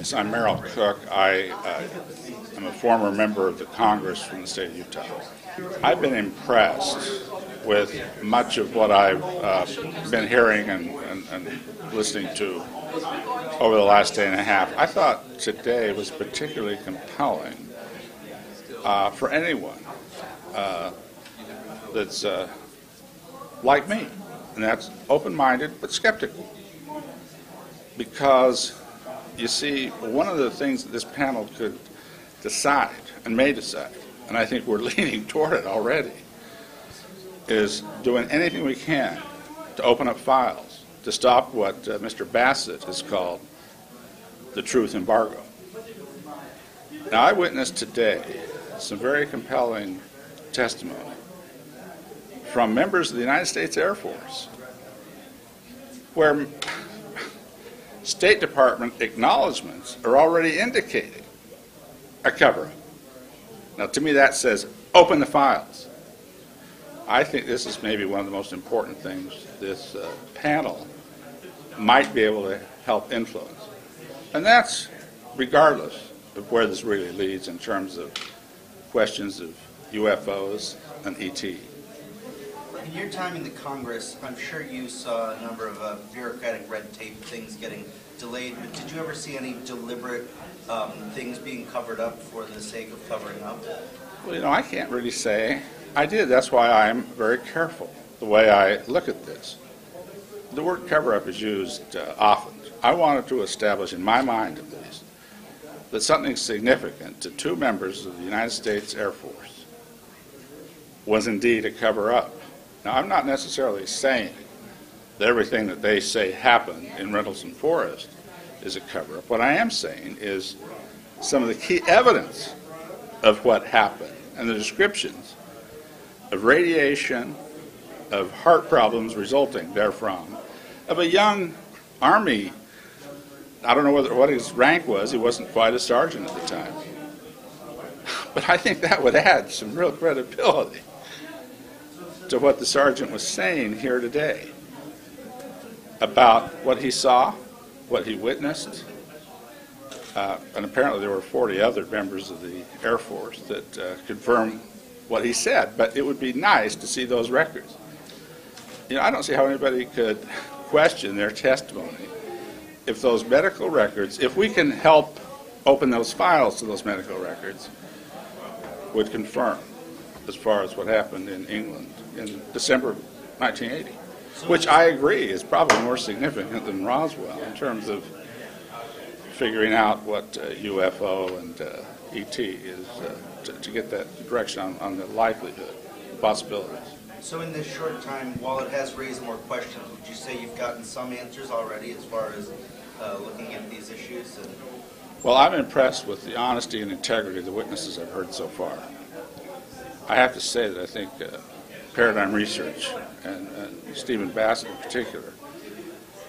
Yes, I'm Merrill Cook. I am a former member of the Congress from the state of Utah. I've been impressed with much of what I've been hearing and listening to over the last day and a half. I thought today was particularly compelling for anyone that's like me, and that's open-minded but skeptical. Because, you see, one of the things that this panel could decide, and may decide, and I think we're leaning toward it already, is doing anything we can to open up files, to stop what Mr. Bassett has called the truth embargo. Now, I witnessed today some very compelling testimony from members of the United States Air Force, where State Department acknowledgments are already indicating a cover-up. Now, to me, that says, open the files. I think this is maybe one of the most important things this panel might be able to help influence. And that's regardless of where this really leads in terms of questions of UFOs and ET. In your time in the Congress, I'm sure you saw a number of bureaucratic red tape things getting delayed, but did you ever see any deliberate things being covered up for the sake of covering up? Well, you know, I can't really say I did. That's why I'm very careful the way I look at this. The word cover-up is used often. I wanted to establish, in my mind at least, that something significant to two members of the United States Air Force was indeed a cover-up. Now, I'm not necessarily saying that everything that they say happened in Rendlesham Forest is a cover-up. What I am saying is some of the key evidence of what happened and the descriptions of radiation, of heart problems resulting therefrom, of a young Army, I don't know what his rank was, he wasn't quite a sergeant at the time. But I think that would add some real credibility to what the sergeant was saying here today about what he saw, what he witnessed, and apparently there were 40 other members of the Air Force that confirmed what he said, but it would be nice to see those records. You know, I don't see how anybody could question their testimony if those medical records, if we can help open those files to those medical records, would confirm as far as what happened in England in December of 1980, which I agree is probably more significant than Roswell in terms of figuring out what UFO and ET is, to get that direction on the likelihood, the possibilities. So in this short time, while it has raised more questions, would you say you've gotten some answers already as far as looking at these issues? Well, I'm impressed with the honesty and integrity of the witnesses I've heard so far. I have to say that I think Paradigm Research and Stephen Bassett in particular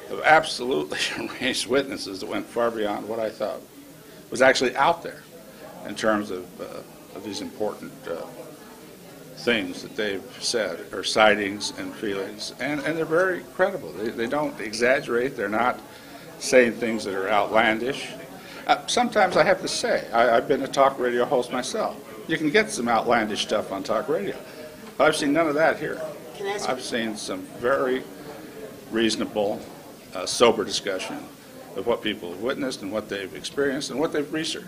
have absolutely raised witnesses that went far beyond what I thought was actually out there in terms of these important things that they've said, or sightings and feelings, and they're very credible. They don't exaggerate. They're not saying things that are outlandish. Sometimes I have to say, I've been a talk radio host myself. You can get some outlandish stuff on talk radio, but I've seen none of that here. I've seen some very reasonable, sober discussion of what people have witnessed and what they've experienced and what they've researched.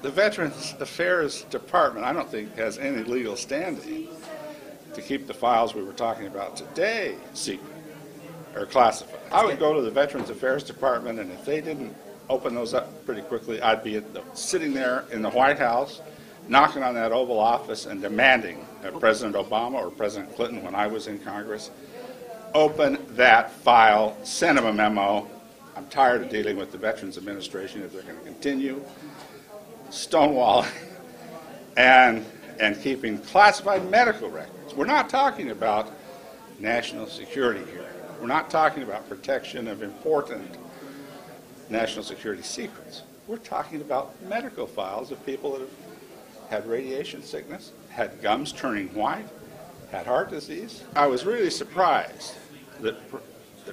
The Veterans Affairs Department, I don't think, has any legal standing to keep the files we were talking about today secret or classified. I would go to the Veterans Affairs Department, and if they didn't open those up pretty quickly, I'd be sitting there in the White House, knocking on that Oval Office and demanding that President Obama or President Clinton, when I was in Congress, open that file, send them a memo. I'm tired of dealing with the Veterans Administration if they're going to continue stonewalling and keeping classified medical records. We're not talking about national security here. We're not talking about protection of important national security secrets. We're talking about medical files of people that have had radiation sickness, had gums turning white, had heart disease. I was really surprised that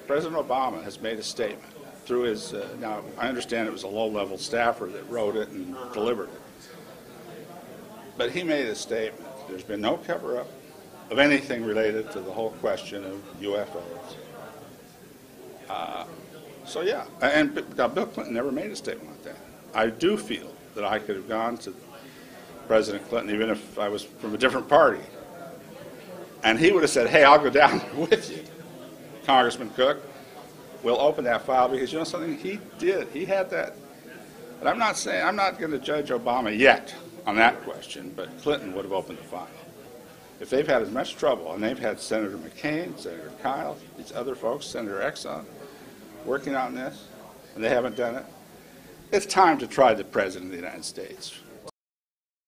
President Obama has made a statement through his, now, I understand it was a low-level staffer that wrote it and delivered it. But he made a statement. There's been no cover-up of anything related to the whole question of UFOs. So, yeah, and Bill Clinton never made a statement like that. I do feel that I could have gone to President Clinton, even if I was from a different party, and he would have said, hey, I'll go down there with you, Congressman Cook. We'll open that file, because you know something, he did. He had that. But I'm not going to judge Obama yet on that question, but Clinton would have opened the file. If they've had as much trouble, and they've had Senator McCain, Senator Kyle, these other folks, Senator Exxon, working on this, and they haven't done it, it's time to try the President of the United States.